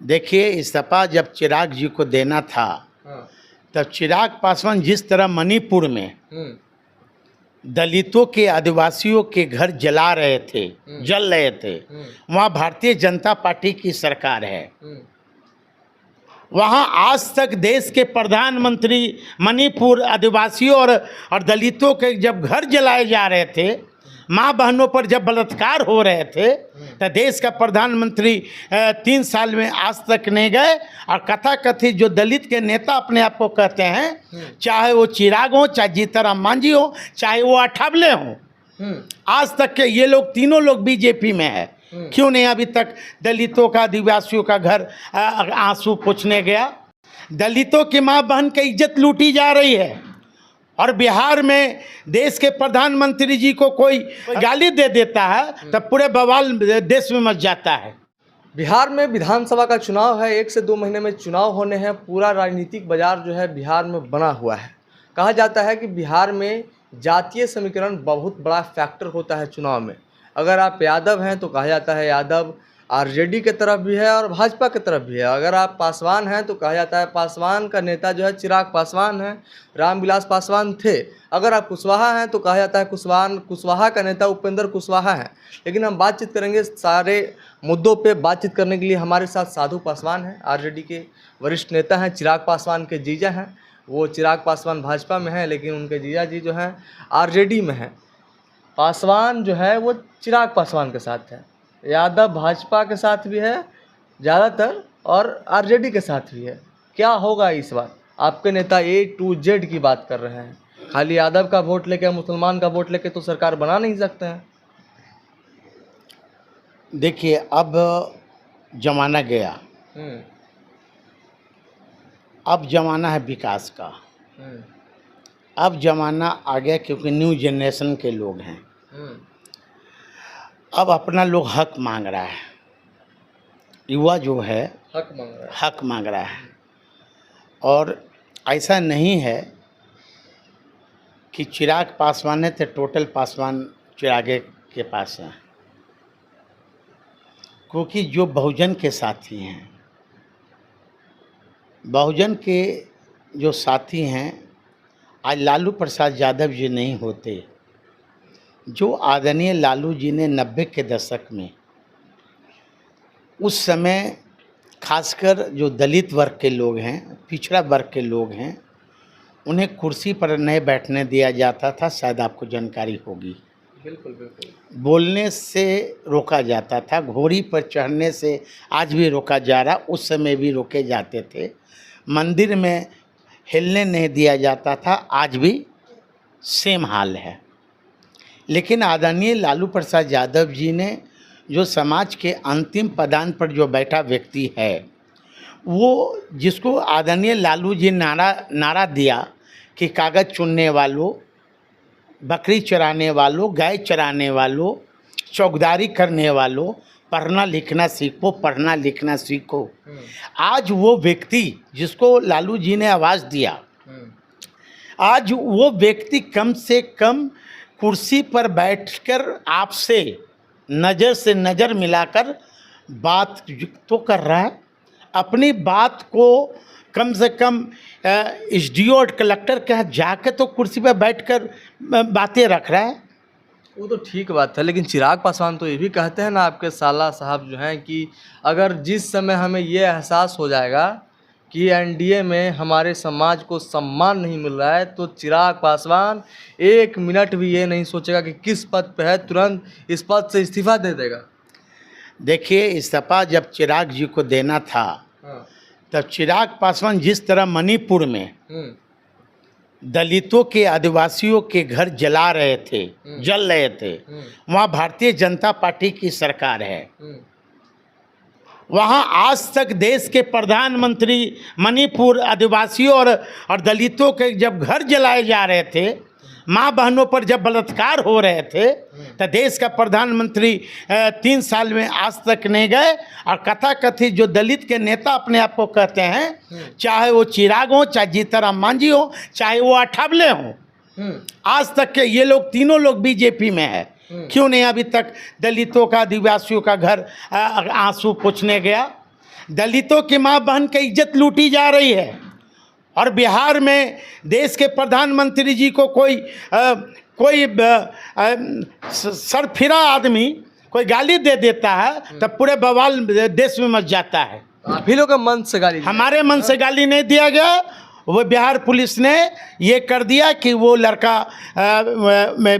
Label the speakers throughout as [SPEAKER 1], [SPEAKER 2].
[SPEAKER 1] देखिए, इस्तीफा जब चिराग जी को देना था,
[SPEAKER 2] हाँ।
[SPEAKER 1] तब चिराग पासवान जिस तरह मणिपुर में दलितों के, आदिवासियों के घर जला रहे थे, जल रहे थे, वहाँ भारतीय जनता पार्टी की सरकार है। वहाँ आज तक देश के प्रधानमंत्री मणिपुर आदिवासियों और दलितों के जब घर जलाए जा रहे थे, माँ बहनों पर जब बलात्कार हो रहे थे, तो देश का प्रधानमंत्री 3 साल में आज तक नहीं गए। और कथाकथित जो दलित के नेता अपने आप को कहते हैं, चाहे वो चिराग हो, चाहे जीतनराम मांझी हो, चाहे वो अठावले हों, आज तक के ये लोग तीनों लोग बीजेपी में है। क्यों नहीं अभी तक दलितों का, आदिवासियों का घर आंसू पोंछने गया? दलितों की माँ बहन की इज्जत लूटी जा रही है, और बिहार में देश के प्रधानमंत्री जी को कोई गाली दे देता है तब पूरे बवाल देश में मच जाता है।
[SPEAKER 2] बिहार में विधानसभा का चुनाव है, 1 से 2 महीने में चुनाव होने हैं। पूरा राजनीतिक बाजार जो है बिहार में बना हुआ है। कहा जाता है कि बिहार में जातीय समीकरण बहुत बड़ा फैक्टर होता है चुनाव में। अगर आप यादव हैं तो कहा जाता है यादव आरजेडी के तरफ भी है और भाजपा के तरफ भी है। अगर आप पासवान हैं तो कहा जाता है पासवान का नेता जो है चिराग पासवान है, रामविलास पासवान थे। अगर आप कुशवाहा हैं तो कहा जाता है कुशवाहा का नेता उपेंद्र कुशवाहा है। लेकिन हम बातचीत करेंगे सारे मुद्दों पे। बातचीत करने के लिए हमारे साथ साधु पासवान हैं, आरजेडी के वरिष्ठ नेता हैं, चिराग पासवान के जीजा हैं। वो चिराग पासवान भाजपा में हैं, लेकिन उनके जीजा जी जो हैं आरजेडी में हैं। पासवान जो है वो चिराग पासवान के साथ है, यादव भाजपा के साथ भी है ज़्यादातर, और आरजेडी के साथ भी है। क्या होगा इस बार? आपके नेता A to Z की बात कर रहे हैं। खाली यादव का वोट लेके, मुसलमान का वोट लेके तो सरकार बना नहीं सकते हैं।
[SPEAKER 1] देखिए, अब जमाना गया, अब जमाना है विकास का। अब जमाना आ गया क्योंकि न्यू जनरेशन के लोग हैं। अब अपना लोग हक मांग रहा है। युवा जो है हक मांग रहा है। और ऐसा नहीं है कि चिराग पासवान है तो टोटल पासवान चिरागे के पास है, क्योंकि जो बहुजन के साथी हैं, बहुजन के जो साथी हैं, आज लालू प्रसाद यादव जी नहीं होते, जो आदरणीय लालू जी ने 90 के दशक में, उस समय खासकर जो दलित वर्ग के लोग हैं, पिछड़ा वर्ग के लोग हैं, उन्हें कुर्सी पर नहीं बैठने दिया जाता था। शायद आपको जानकारी होगी।
[SPEAKER 2] बिल्कुल बिल्कुल।
[SPEAKER 1] बोलने से रोका जाता था, घोड़ी पर चढ़ने से आज भी रोका जा रहा, उस समय भी रोके जाते थे। मंदिर में हिलने नहीं दिया जाता था, आज भी सेम हाल है। लेकिन आदरणीय लालू प्रसाद यादव जी ने जो समाज के अंतिम पदान पर जो बैठा व्यक्ति है, वो जिसको आदरणीय लालू जी नारा दिया कि कागज़ चुनने वालों, बकरी चराने वालों, गाय चराने वालों, चौकीदारी करने वालों, पढ़ना लिखना सीखो, पढ़ना लिखना सीखो। आज वो व्यक्ति जिसको लालू जी ने आवाज़ दिया, आज वो व्यक्ति कम से कम कुर्सी पर बैठकर आपसे नज़र से नज़र मिलाकर बात तो कर रहा है। अपनी बात को कम से कम एसडीओ और कलेक्टर के यहाँ जाकर तो कुर्सी पर बैठकर बातें रख रहा है।
[SPEAKER 2] वो तो ठीक बात है, लेकिन चिराग पासवान तो ये भी कहते हैं ना, आपके साला साहब जो हैं, कि अगर जिस समय हमें ये एहसास हो जाएगा कि एनडीए में हमारे समाज को सम्मान नहीं मिल रहा है, तो चिराग पासवान 1 मिनट भी ये नहीं सोचेगा कि किस पद पे है, तुरंत इस पद से इस्तीफा दे देगा।
[SPEAKER 1] देखिए, इस्तीफा जब चिराग जी को देना था, तब चिराग पासवान जिस तरह मणिपुर में दलितों के, आदिवासियों के घर जला रहे थे, जल रहे थे, वहाँ भारतीय जनता पार्टी की सरकार है। वहाँ आज तक देश के प्रधानमंत्री मणिपुर आदिवासियों और दलितों के जब घर जलाए जा रहे थे, माँ बहनों पर जब बलात्कार हो रहे थे, तो देश का प्रधानमंत्री 3 साल में आज तक नहीं गए। और कथाकथित जो दलित के नेता अपने आप को कहते हैं, चाहे वो चिराग हो, चाहे जीतनराम मांझी हो, चाहे वो अठावले हों, आज तक के ये लोग तीनों लोग बीजेपी में है। क्यों नहीं अभी तक दलितों का, आदिवासियों का घर आंसू पोंछने गया? दलितों की माँ बहन की इज्जत लूटी जा रही है। और बिहार में देश के प्रधानमंत्री जी को कोई सरफिरा आदमी कोई गाली दे देता है तब पूरे बवाल देश में मच जाता है।
[SPEAKER 2] आप ही लोग के मन से गाली
[SPEAKER 1] हमारे मन से गाली नहीं दिया गया, वो बिहार पुलिस ने ये कर दिया कि वो लड़का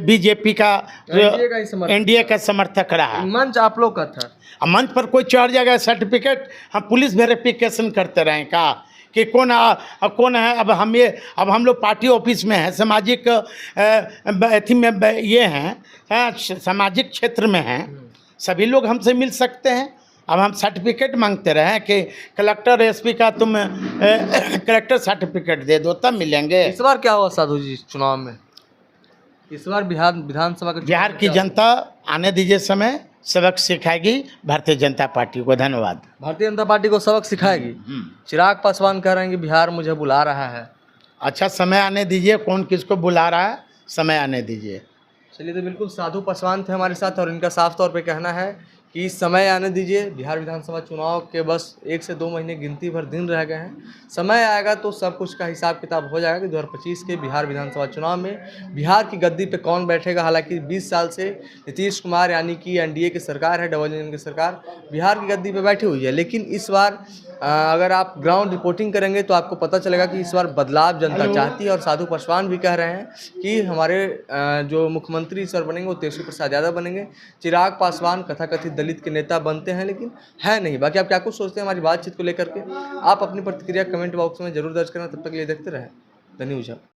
[SPEAKER 1] बीजेपी का एनडीए का समर्थक रहा।
[SPEAKER 2] मंच आप लोग का था।
[SPEAKER 1] अब मंच पर कोई चढ़ जाएगा सर्टिफिकेट, हम पुलिस वेरिफिकेशन करते रहें का कि कौन है। अब हम लोग पार्टी ऑफिस में हैं, सामाजिक अथी में ये हैं, सामाजिक क्षेत्र में हैं, सभी लोग हमसे मिल सकते हैं। अब हम सर्टिफिकेट मांगते रहे कि कलेक्टर एसपी का तुम कलेक्टर सर्टिफिकेट दे दो तब मिलेंगे।
[SPEAKER 2] इस बार क्या हुआ साधु जी चुनाव में? इस बार बिहार विधानसभा का
[SPEAKER 1] बिहार की जनता आने दीजिए समय, सबक सिखाएगी भारतीय जनता पार्टी को। धन्यवाद।
[SPEAKER 2] भारतीय जनता पार्टी को सबक सिखाएगी। चिराग पासवान कह रहे हैं कि बिहार मुझे बुला रहा है।
[SPEAKER 1] अच्छा, समय आने दीजिए, कौन किसको बुला रहा है, समय आने दीजिए।
[SPEAKER 2] चलिए, तो बिल्कुल साधु पासवान थे हमारे साथ और इनका साफ तौर पे कहना है कि समय आने दीजिए। बिहार विधानसभा चुनाव के बस 1 से 2 महीने गिनती भर दिन रह गए हैं। समय आएगा तो सब कुछ का हिसाब किताब हो जाएगा कि 2025 के बिहार विधानसभा चुनाव में बिहार की गद्दी पे कौन बैठेगा। हालांकि 20 साल से नीतीश कुमार यानी कि एनडीए की सरकार है, डबल इंजन की सरकार बिहार की गद्दी पे बैठी हुई है। लेकिन इस बार अगर आप ग्राउंड रिपोर्टिंग करेंगे तो आपको पता चलेगा कि इस बार बदलाव जनता चाहती है। और साधु पासवान भी कह रहे हैं कि हमारे जो मुख्यमंत्री इस बार बनेंगे वो तेजस्वी प्रसाद यादव बनेंगे। चिराग पासवान कथाकथित दलित के नेता बनते हैं लेकिन है नहीं। बाकी आप क्या कुछ सोचते हैं हमारी बातचीत को लेकर के, आप अपनी प्रतिक्रिया कमेंट बॉक्स में जरूर दर्ज करें। तब तक के लिए देखते रहें द न्यूज़।